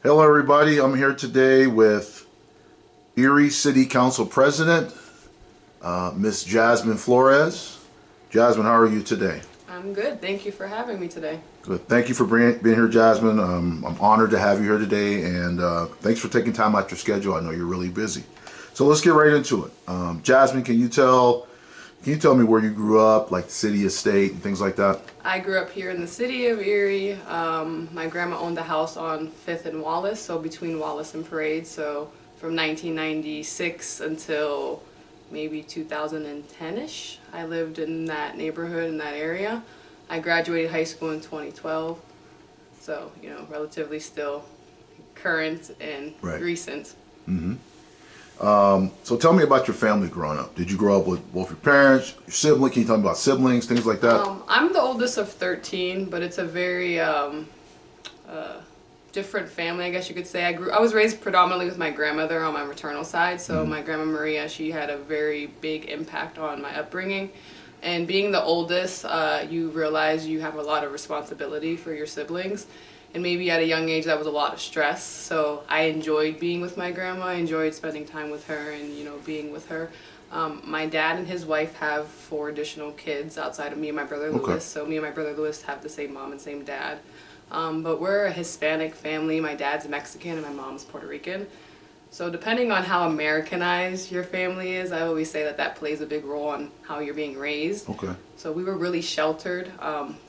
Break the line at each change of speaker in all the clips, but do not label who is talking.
Hello, everybody. I'm here today with Erie City Council President, Miss Jasmine Flores. Jasmine, how are you today?
I'm good. Thank you for having me today.
Good. Thank you for being here, Jasmine. I'm honored to have you here today, and thanks for taking time out your schedule. I know you're really busy. So let's get right into it. Jasmine, can you tell me where you grew up, like the city, state, and things like that?
I grew up here in the city of Erie. My grandma owned a house on 5th and Wallace, so between Wallace and Parade. So from 1996 until maybe 2010-ish, I lived in that neighborhood, in that area. I graduated high school in 2012, so, relatively still current and
Right.
recent.
So tell me about your family growing up. Did you grow up with both your parents, your siblings? Can you tell me about siblings, things like that?
I'm the oldest of 13, but it's a very different family, I guess you could say. I was raised predominantly with my grandmother on my maternal side, so my grandma Maria, she had a very big impact on my upbringing. And being the oldest, you realize you have a lot of responsibility for your siblings. And maybe at a young age that was a lot of stress. So I enjoyed being with my grandma. I enjoyed spending time with her and, being with her. My dad and his wife have 4 additional kids outside of me and my brother Louis.
Okay.
So me and my brother Louis have the same mom and same dad. But we're a Hispanic family. My dad's Mexican and my mom's Puerto Rican. So depending on how Americanized your family is, I always say that plays a big role on how you're being raised.
Okay.
So we were really sheltered.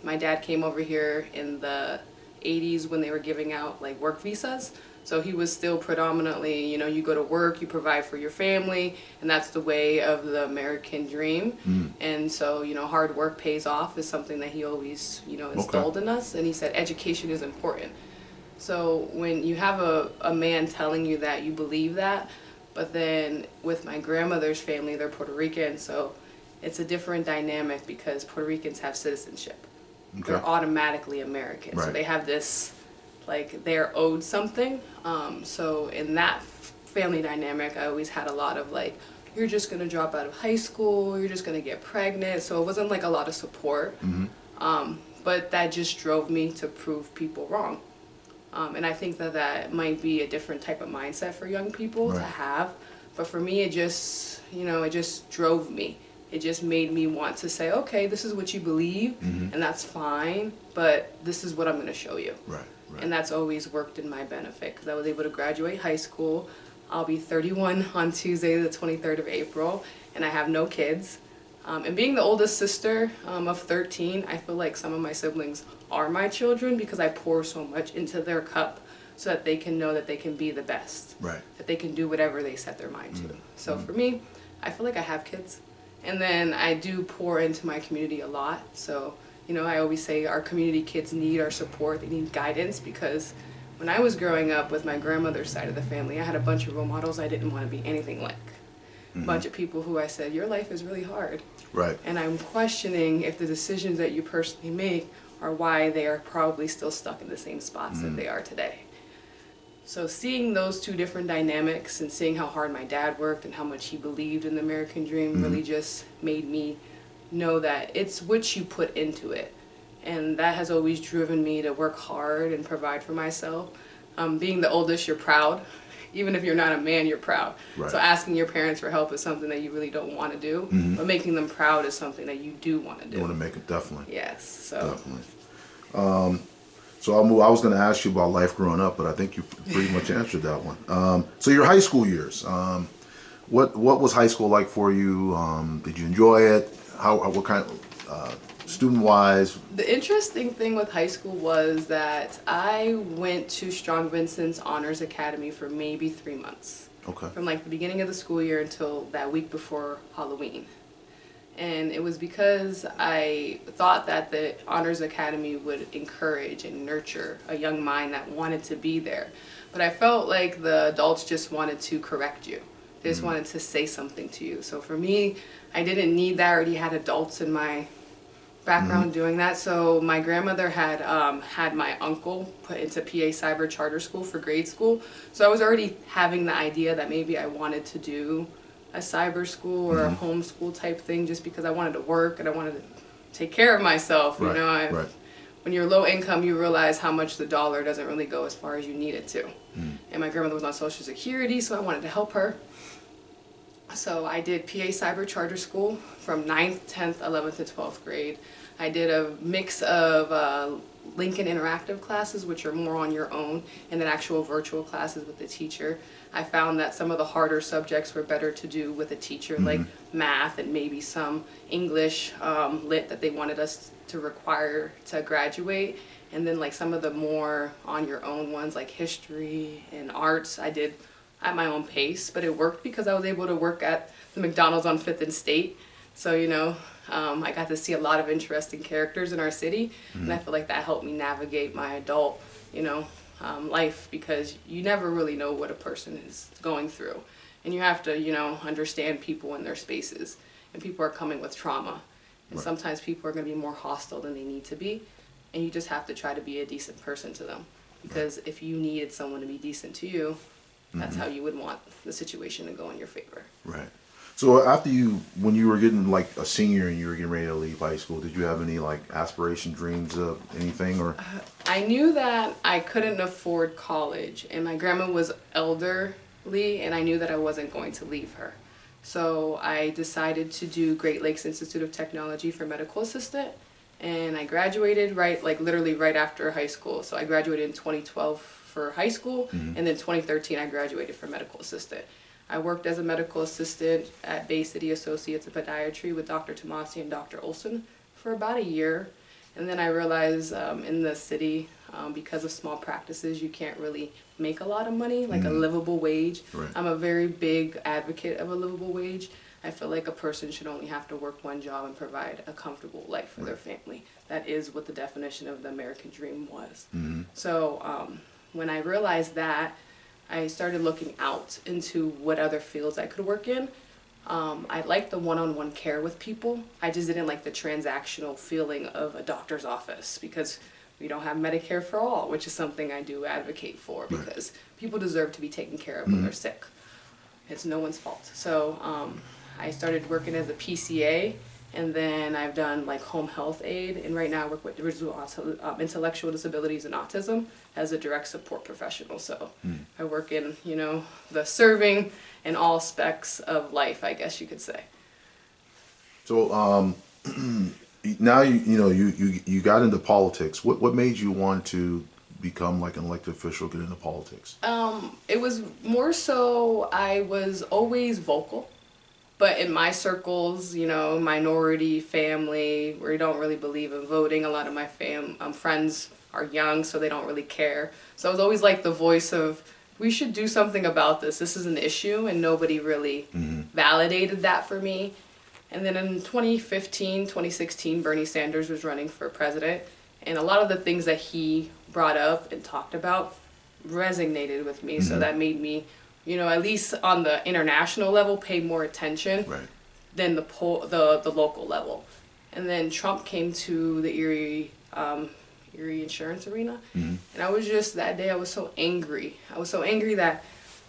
My dad came over here in the 80s when they were giving out like work visas. So he was still predominantly, you go to work, you provide for your family, and that's the way of the American dream. And so, hard work pays off is something that he always, installed in us. And he said education is important. So when you have a man telling you that, you believe that. But then with my grandmother's family, they're Puerto Rican, so it's a different dynamic because Puerto Ricans have citizenship.
Okay.
They're automatically American.
Right.
So they have this, like, they're owed something. So in that family dynamic, I always had a lot of, like, you're just going to drop out of high school, you're just going to get pregnant. So it wasn't, like, a lot of support. But that just drove me to prove people wrong. And I think that might be a different type of mindset for young people to have. But for me, it just, it just drove me. It just made me want to say, okay, this is what you believe, and that's fine, but this is what I'm going to show you.
Right.
And that's always worked in my benefit because I was able to graduate high school. I'll be 31 on Tuesday, the 23rd of April, and I have no kids. And being the oldest sister of 13, I feel like some of my siblings are my children because I pour so much into their cup so that they can know that they can be the best.
Right.
That they can do whatever they set their mind to. So for me, I feel like I have kids. And then I do pour into my community a lot. So, I always say our community kids need our support. They need guidance because when I was growing up with my grandmother's side of the family, I had a bunch of role models I didn't want to be anything like. A bunch of people who I said, your life is really hard.
Right.
And I'm questioning if the decisions that you personally make are why they are probably still stuck in the same spots that they are today. So seeing those two different dynamics and seeing how hard my dad worked and how much he believed in the American dream really just made me know that it's what you put into it. And that has always driven me to work hard and provide for myself. Being the oldest, you're proud. Even if you're not a man, you're proud.
Right.
So asking your parents for help is something that you really don't want to do. But making them proud is something that you do want to do.
You want to make it, definitely.
Yes. So.
Definitely. So I was going to ask you about life growing up, but I think you pretty much answered that one. So your high school years, what was high school like for you? Did you enjoy it? What kind of student-wise?
The interesting thing with high school was that I went to Strong Vincent's Honors Academy for maybe 3 months.
Okay.
From like the beginning of the school year until that week before Halloween. And it was because I thought that the Honors Academy would encourage and nurture a young mind that wanted to be there. But I felt like the adults just wanted to correct you. They just wanted to say something to you. So for me, I didn't need that. I already had adults in my background doing that. So my grandmother had had my uncle put into PA Cyber Charter School for grade school. So I was already having the idea that maybe I wanted to do a cyber school or a homeschool type thing just because I wanted to work and I wanted to take care of myself.
Right, right.
when you're low income, you realize how much the dollar doesn't really go as far as you need it to. And my grandmother was on Social Security, so I wanted to help her. So I did PA Cyber Charter School from 9th, 10th, 11th, and 12th grade. I did a mix of Lincoln Interactive classes, which are more on your own, and then actual virtual classes with the teacher. I found that some of the harder subjects were better to do with a teacher, like math and maybe some English lit that they wanted us to require to graduate. And then like some of the more on your own ones like history and arts, I did at my own pace, but it worked because I was able to work at the McDonald's on 5th and State. So, you know, I got to see a lot of interesting characters in our city, and I feel like that helped me navigate my adult, you know, life, because you never really know what a person is going through. And you have to, you know, understand people in their spaces, and people are coming with trauma. And sometimes people are going to be more hostile than they need to be, and you just have to try to be a decent person to them. Because if you needed someone to be decent to you, that's how you would want the situation to go in your favor.
Right. So after when you were getting like a senior and you were getting ready to leave high school, did you have any like aspiration, dreams of anything, or?
I knew that I couldn't afford college, and my grandma was elderly, and I knew that I wasn't going to leave her. So I decided to do Great Lakes Institute of Technology for medical assistant, and I graduated literally right after high school. So I graduated in 2012 for high school, and then 2013 I graduated for medical assistant. I worked as a medical assistant at Bay City Associates of Podiatry with Dr. Tomasi and Dr. Olson for about a year. And then I realized in the city, because of small practices, you can't really make a lot of money, like a livable wage.
Right.
I'm a very big advocate of a livable wage. I feel like a person should only have to work one job and provide a comfortable life for their family. That is what the definition of the American dream was. So when I realized that, I started looking out into what other fields I could work in. I liked the one-on-one care with people. I just didn't like the transactional feeling of a doctor's office, because we don't have Medicare for all, which is something I do advocate for, because people deserve to be taken care of when they're sick. It's no one's fault. So I started working as a PCA, and then I've done like home health aid, and right now I work with intellectual disabilities and autism as a direct support professional. So I work in, you know, the serving and all specs of life, I guess you could say.
So now you got into politics. What made you want to become like an elected official, get into politics?
It was more so I was always vocal. But in my circles, you know, minority family, where you don't really believe in voting, a lot of my friends are young, so they don't really care. So I was always like the voice of, we should do something about this. This is an issue, and nobody really validated that for me. And then in 2015, 2016, Bernie Sanders was running for president, and a lot of the things that he brought up and talked about resonated with me. So that made me, you know, at least on the international level, pay more attention than the local level. And then Trump came to the Erie Insurance Arena, and I was just, that day I was so angry. I was so angry that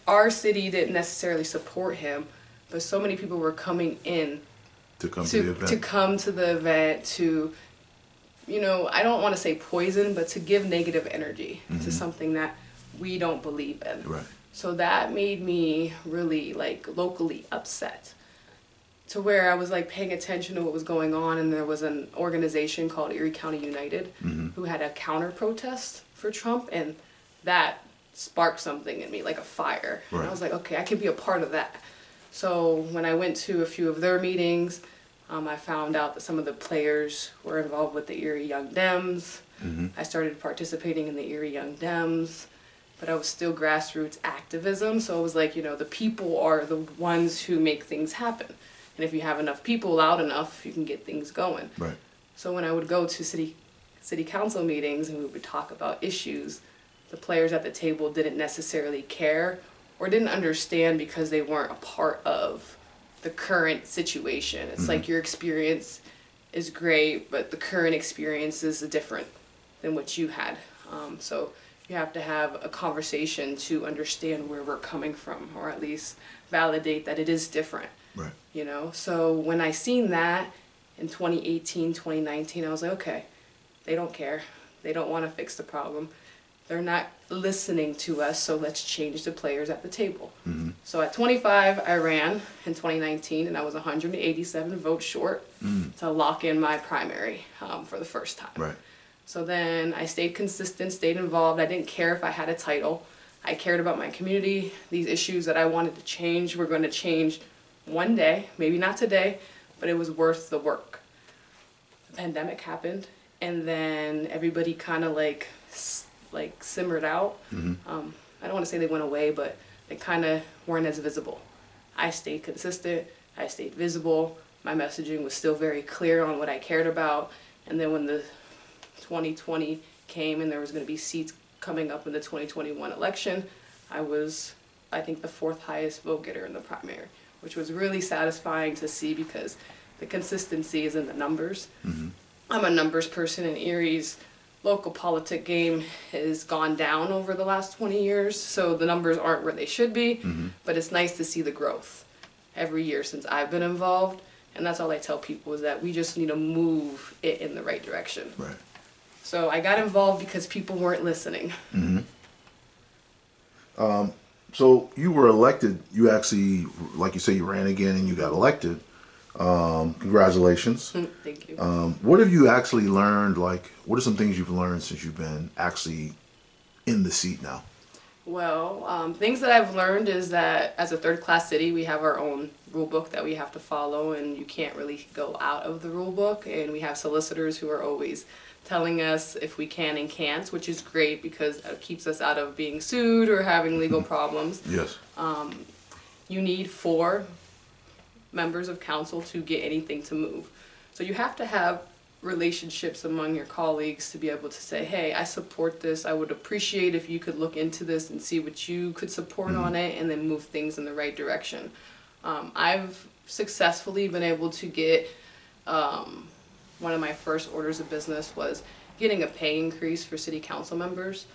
our city didn't necessarily support him, but so many people were coming in
to come to the event.
To come to the event, to, you know, I don't want to say poison, but to give negative energy to something that we don't believe in.
Right.
So that made me really like locally upset, to where I was like paying attention to what was going on, and there was an organization called Erie County United who had a counter protest for Trump, and that sparked something in me, like a fire.
Right.
And I was like, okay, I could be a part of that. So when I went to a few of their meetings, I found out that some of the players were involved with the Erie Young Dems. I started participating in the Erie Young Dems. But I was still grassroots activism, so it was like, you know, the people are the ones who make things happen. And if you have enough people loud enough, you can get things going.
Right.
So when I would go to city council meetings and we would talk about issues, the players at the table didn't necessarily care or didn't understand, because they weren't a part of the current situation. It's like your experience is great, but the current experience is different than what you had. So you have to have a conversation to understand where we're coming from, or at least validate that it is different.
Right.
You know, so when I seen that in 2018, 2019, I was like, okay, they don't care. They don't want to fix the problem. They're not listening to us, so let's change the players at the table. So at 25, I ran in 2019, and I was 187 votes short to lock in my primary for the first time.
Right.
So then I stayed consistent, stayed involved. I didn't care if I had a title. I cared about my community. These issues that I wanted to change were going to change one day, maybe not today, but it was worth the work. The pandemic happened, and then everybody kind of like simmered out. I don't want to say they went away, but they kind of weren't as visible. I stayed consistent. I stayed visible. My messaging was still very clear on what I cared about. And then when the 2020 came and there was going to be seats coming up in the 2021 election, I was, I think, the 4th highest vote getter in the primary, which was really satisfying to see because the consistency is in the numbers. I'm a numbers person, and Erie's local politic game has gone down over the last 20 years, so the numbers aren't where they should be, but it's nice to see the growth every year since I've been involved, and that's all I tell people is that we just need to move it in the right direction.
Right.
So I got involved because people weren't listening.
So you were elected. You actually, like you say, you ran again and you got elected. Congratulations.
Thank you.
What have you actually learned? Like, what are some things you've learned since you've been actually in the seat now?
Well, things that I've learned is that as a third-class city, we have our own rule book that we have to follow, and you can't really go out of the rule book. And we have solicitors who are always telling us if we can and can't, which is great because it keeps us out of being sued or having legal problems.
Yes.
You need 4 members of council to get anything to move. So you have to have relationships among your colleagues to be able to say, hey, I support this. I would appreciate if you could look into this and see what you could support on it and then move things in the right direction. I've successfully been able to get, one of my first orders of business was getting a pay increase for city council members.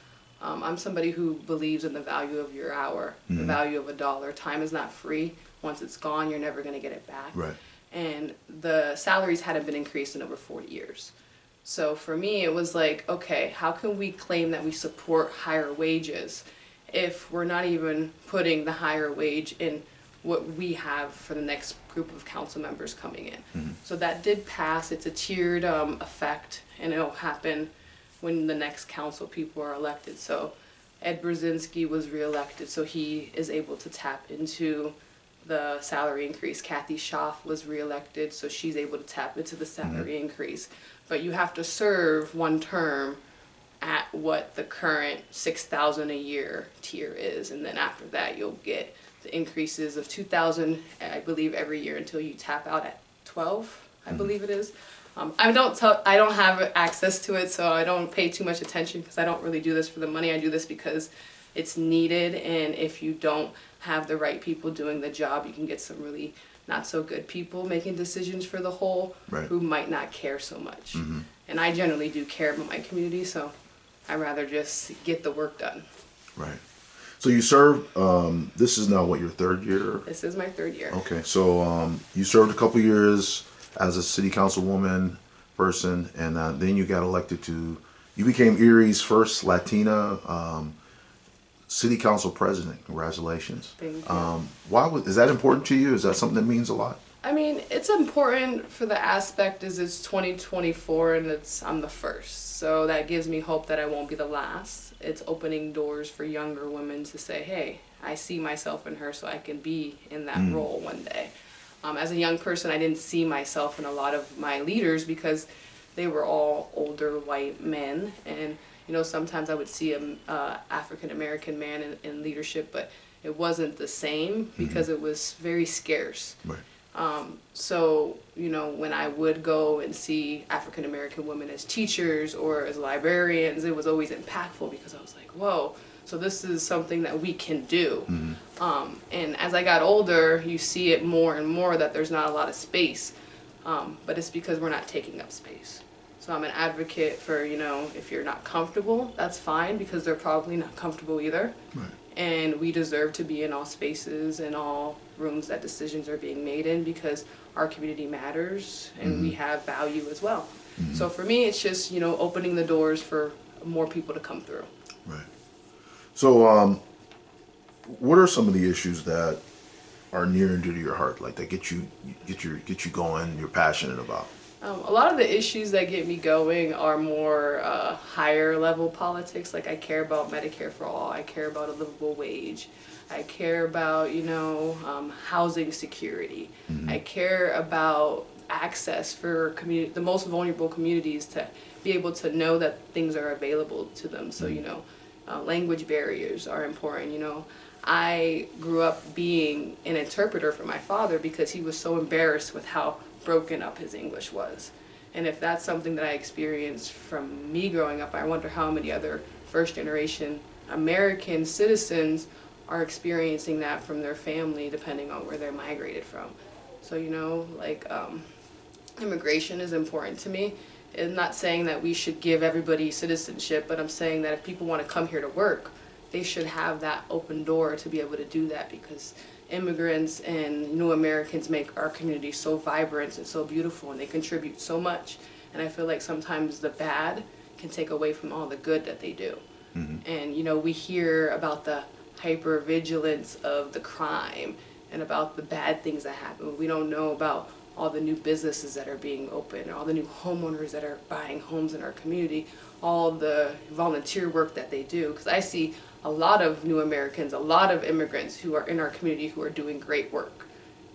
I'm somebody who believes in the value of your hour, the value of a dollar. Time is not free. Once it's gone, you're never going to get it back.
Right.
And the salaries hadn't been increased in over 40 years. So for me, it was like, okay, how can we claim that we support higher wages if we're not even putting the higher wage in what we have for the next group of council members coming in? So that did pass. It's a tiered effect, and it'll happen when the next council people are elected. So Ed Brzezinski was reelected, so he is able to tap into the salary increase. Kathy Schaaf was reelected, so she's able to tap into the salary increase. But you have to serve one term at what the current $6,000 a year tier is, and then after that you'll get the increases of $2,000, I believe, every year until you tap out at 12, I believe it is. I don't have access to it, so I don't pay too much attention because I don't really do this for the money. I do this because it's needed, and if you don't have the right people doing the job, you can get some really not so good people making decisions for the whole who might not care so much. And I generally do care about my community, so I'd rather just get the work done.
Right. So you served, this is now what, your 3rd year?
This is my 3rd year.
Okay, so you served a couple years as a city councilwoman person, and then you got elected to, you became Erie's first Latina city council president. Congratulations.
Thank you.
Is that important to you? Is that something that means a lot?
I mean, it's important for the aspect is it's 2024 and I'm the first. So that gives me hope that I won't be the last. It's opening doors for younger women to say, hey, I see myself in her so I can be in that role one day. As a young person, I didn't see myself in a lot of my leaders because they were all older white men. And, you know, sometimes I would see an African-American man in leadership, but it wasn't the same because it was very scarce.
Right.
So, you know, when I would go and see African-American women as teachers or as librarians, it was always impactful because I was like, whoa, so this is something that we can do. And as I got older, you see it more and more that there's not a lot of space, but it's because we're not taking up space. So I'm an advocate for, you know, if you're not comfortable, that's fine because they're probably not comfortable either.
Right.
And we deserve to be in all spaces and all rooms that decisions are being made in, because our community matters and we have value as well. So for me, it's just, you know, opening the doors for more people to come through.
Right. So, what are some of the issues that are near and dear to your heart, like that get you going, you're passionate about?
A lot of the issues that get me going are more higher level politics. Like, I care about Medicare for all. I care about a livable wage. I care about, you know, housing security. I care about access for the most vulnerable communities to be able to know that things are available to them. So, you know, language barriers are important. You know, I grew up being an interpreter for my father because he was so embarrassed with how broken up his English was. And if that's something that I experienced from me growing up, I wonder how many other first generation American citizens are experiencing that from their family, depending on where they're migrated from. So, you know, like, immigration is important to me. I'm not saying that we should give everybody citizenship, but I'm saying that if people want to come here to work, they should have that open door to be able to do that, because immigrants and new Americans make our community so vibrant and so beautiful, and they contribute so much. And I feel like sometimes the bad can take away from all the good that they do. And, you know, we hear about the hypervigilance of the crime and about the bad things that happen. We don't know about all the new businesses that are being opened, all the new homeowners that are buying homes in our community, all the volunteer work that they do. Because I see a lot of new Americans, a lot of immigrants who are in our community who are doing great work,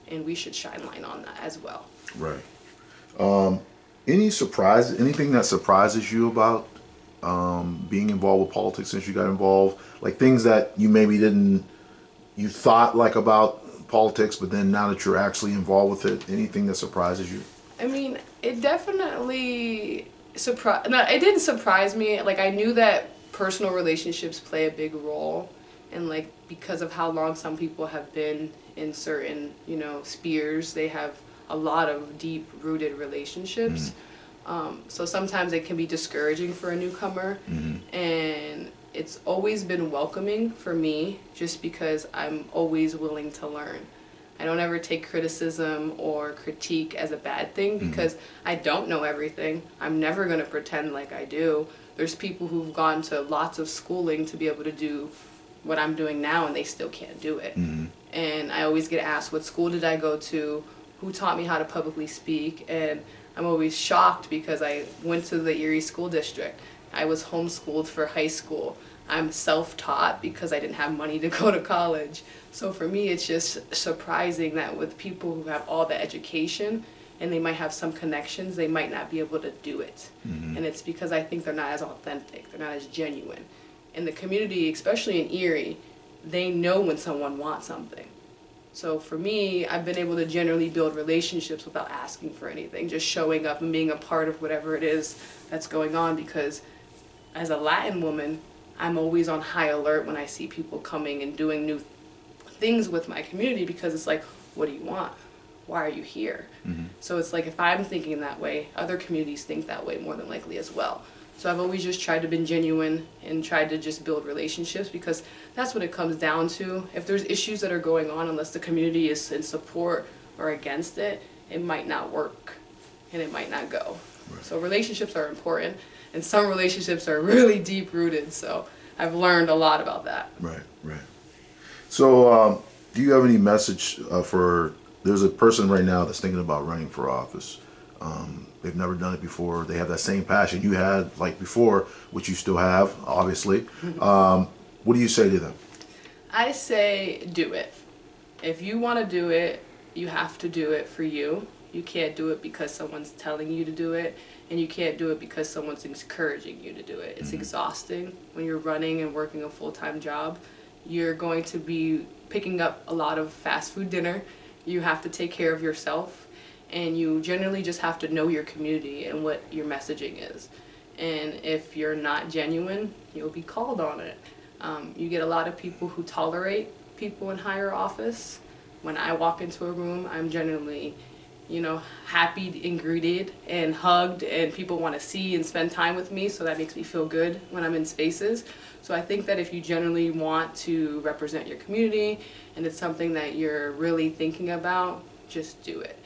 and we should shine light on that as well.
Right. Anything that surprises you about being involved with politics since you got involved? Like things that you maybe you thought like about politics, but then now that you're actually involved with it, anything that surprises you?
I mean, it definitely it didn't surprise me. Like, I knew that personal relationships play a big role, and like, because of how long some people have been in certain, you know, spheres, they have a lot of deep rooted relationships. So sometimes it can be discouraging for a newcomer, and it's always been welcoming for me, just because I'm always willing to learn. I don't ever take criticism or critique as a bad thing, because I don't know everything. I'm never going to pretend like I do. There's people who've gone to lots of schooling to be able to do what I'm doing now, and they still can't do it. And I always get asked, what school did I go to? Who taught me how to publicly speak? And I'm always shocked, because I went to the Erie School District. I was homeschooled for high school. I'm self-taught because I didn't have money to go to college. So for me, it's just surprising that with people who have all the education and they might have some connections, they might not be able to do it. And it's because I think they're not as authentic, they're not as genuine. In the community, especially in Erie, they know when someone wants something. So for me, I've been able to generally build relationships without asking for anything, just showing up and being a part of whatever it is that's going on, because as a Latin woman, I'm always on high alert when I see people coming and doing new things with my community, because it's like, what do you want? Why are you here? So it's like, if I'm thinking that way, other communities think that way more than likely as well. So I've always just tried to be genuine and tried to just build relationships, because that's what it comes down to. If there's issues that are going on, unless the community is in support or against it, it might not work and it might not go. Right. So relationships are important, and some relationships are really deep rooted. So I've learned a lot about that.
Right, right. So do you have any message there's a person right now that's thinking about running for office. They've never done it before. They have that same passion you had like before, which you still have, obviously. What do you say to them?
I say do it. If you want to do it, you have to do it for you. You can't do it because someone's telling you to do it, and you can't do it because someone's encouraging you to do it. It's exhausting when you're running and working a full-time job. You're going to be picking up a lot of fast food dinner. You have to take care of yourself, and you generally just have to know your community and what your messaging is. And if you're not genuine, you'll be called on it. You get a lot of people who tolerate people in higher office. When I walk into a room, I'm generally you know, happy and greeted and hugged, and people want to see and spend time with me, so that makes me feel good when I'm in spaces. So I think that if you generally want to represent your community and it's something that you're really thinking about, just do it.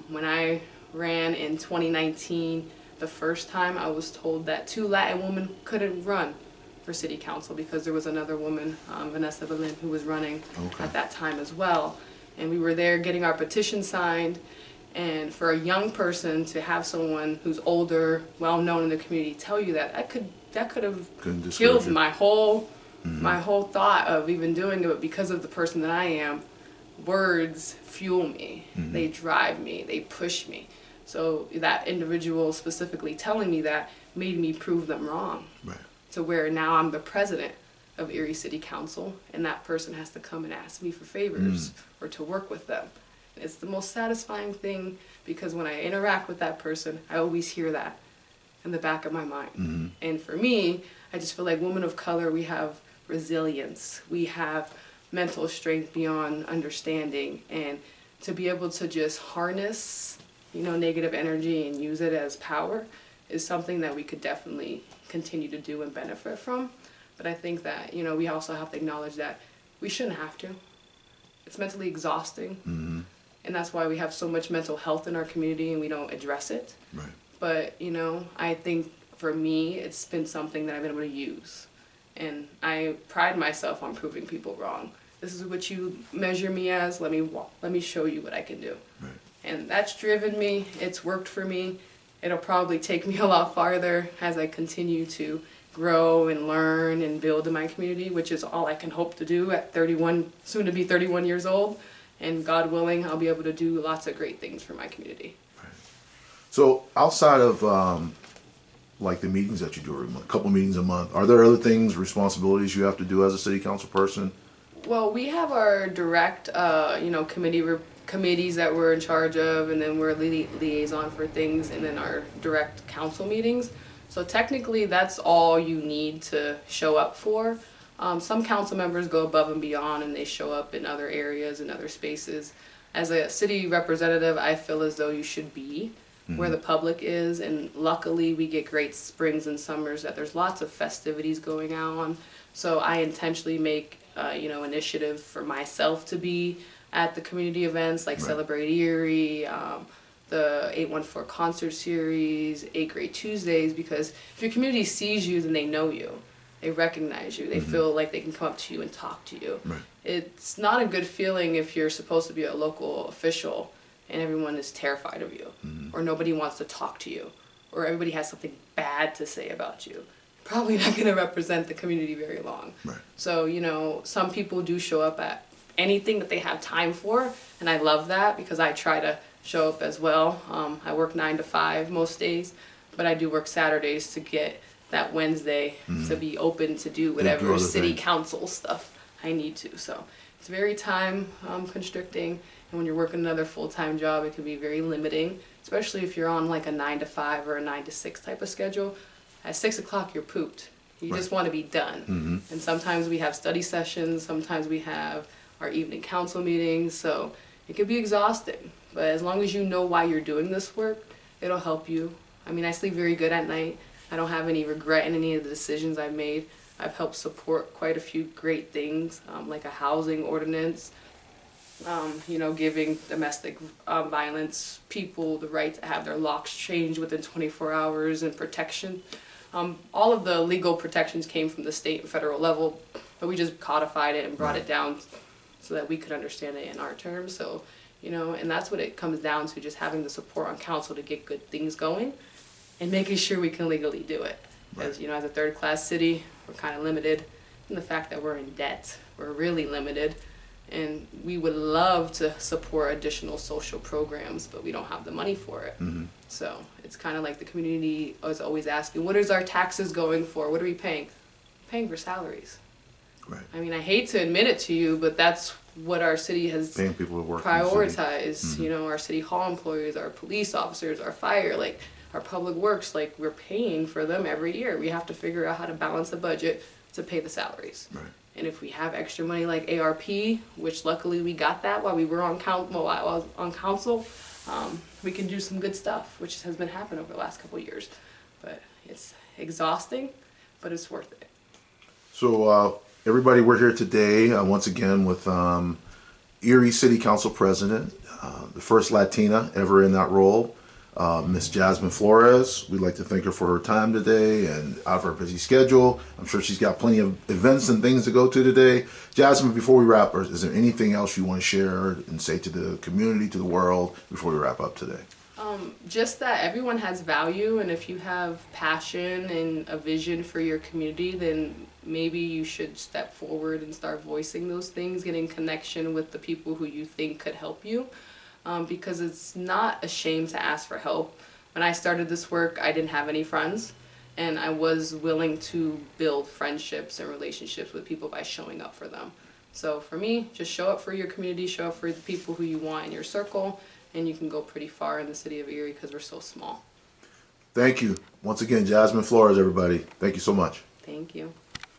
When I ran in 2019, the first time, I was told that 2 Latin women couldn't run for city council because there was another woman, Vanessa Belin, who was running at that time as well. And we were there getting our petition signed. And for a young person to have someone who's older, well known in the community, tell you that, that could have killed my whole thought of even doing it. But because of the person that I am, words fuel me. They drive me. They push me. So that individual specifically telling me that made me prove them wrong.
Right.
To where now I'm the president of Erie City Council, and that person has to come and ask me for favors or to work with them. And it's the most satisfying thing, because when I interact with that person, I always hear that in the back of my mind. And for me, I just feel like women of color, we have resilience. We have mental strength beyond understanding, and to be able to just harness, you know, negative energy and use it as power is something that we could definitely continue to do and benefit from. But I think that, you know, we also have to acknowledge that we shouldn't have to. It's mentally exhausting. And that's why we have so much mental health in our community and we don't address it.
Right.
But, you know, I think for me, it's been something that I've been able to use. And I pride myself on proving people wrong. This is what you measure me as. Let me show you what I can do.
Right.
And that's driven me. It's worked for me. It'll probably take me a lot farther as I continue to grow and learn and build in my community, which is all I can hope to do at 31, soon to be 31 years old. And God willing, I'll be able to do lots of great things for my community.
Right. So outside of like the meetings that you do every month, a couple meetings a month, are there other things, responsibilities you have to do as a city council person?
Well, we have our direct, you know, committees that we're in charge of, and then we're liaison for things, and then our direct council meetings. So technically, that's all you need to show up for. Some council members go above and beyond, and they show up in other areas and other spaces. As a city representative, I feel as though you should be where the public is, and luckily we get great springs and summers that there's lots of festivities going on. So I intentionally make you know, initiative for myself to be at the community events like Celebrate Erie, the 814 concert series, 8 Grade Tuesdays, because if your community sees you, then they know you. They recognize you. They feel like they can come up to you and talk to you.
Right.
It's not a good feeling if you're supposed to be a local official and everyone is terrified of you, or nobody wants to talk to you, or everybody has something bad to say about you. Probably not going to represent the community very long.
Right.
So, you know, some people do show up at anything that they have time for, and I love that because I try to show up as well. I work 9 to 5 most days, but I do work Saturdays to get that Wednesday to be open to do whatever city council stuff I need to. So it's very time constricting, and when you're working another full-time job, it can be very limiting, especially if you're on like a 9 to 5 or a 9 to 6 type of schedule. At 6 o'clock, you're pooped. You just want to be done. And sometimes we have study sessions, sometimes we have our evening council meetings, so it can be exhausting. But as long as you know why you're doing this work, it'll help you. I mean, I sleep very good at night. I don't have any regret in any of the decisions I've made. I've helped support quite a few great things, like a housing ordinance, you know, giving domestic violence people the right to have their locks changed within 24 hours and protection. All of the legal protections came from the state and federal level, but we just codified it and brought it down so that we could understand it in our terms. So, you know, and that's what it comes down to, just having the support on council to get good things going and making sure we can legally do it. As you know, as a third-class city, we're kind of limited in the fact that we're in debt. We're really limited, and we would love to support additional social programs, but we don't have the money for it. So it's kind of like the community is always asking, what is our taxes going for? What are we paying? Paying for salaries.
Right.
I mean, I hate to admit it to you, but that's what our city has
Paying people to work
prioritized. You know, our city hall employees, our police officers, our fire, like our public works, like we're paying for them every year. We have to figure out how to balance the budget to pay the salaries.
Right.
And if we have extra money like ARP, which luckily we got that while we were on while I was on council, we can do some good stuff, which has been happening over the last couple of years. But it's exhausting, but it's worth it.
So everybody, we're here today once again with Erie City Council President, the first Latina ever in that role, Miss Jasmine Flores. We'd like to thank her for her time today and out of her busy schedule. I'm sure she's got plenty of events and things to go to today. Jasmine, before we wrap, is there anything else you want to share and say to the community, to the world, before we wrap up today?
Just that everyone has value, and if you have passion and a vision for your community, then maybe you should step forward and start voicing those things, getting connection with the people who you think could help you, because it's not a shame to ask for help. When I started this work, I didn't have any friends, and I was willing to build friendships and relationships with people by showing up for them. So for me, just show up for your community, show up for the people who you want in your circle, and you can go pretty far in the city of Erie because we're so small.
Thank you. Once again, Jasmine Flores, everybody. Thank you so much.
Thank you.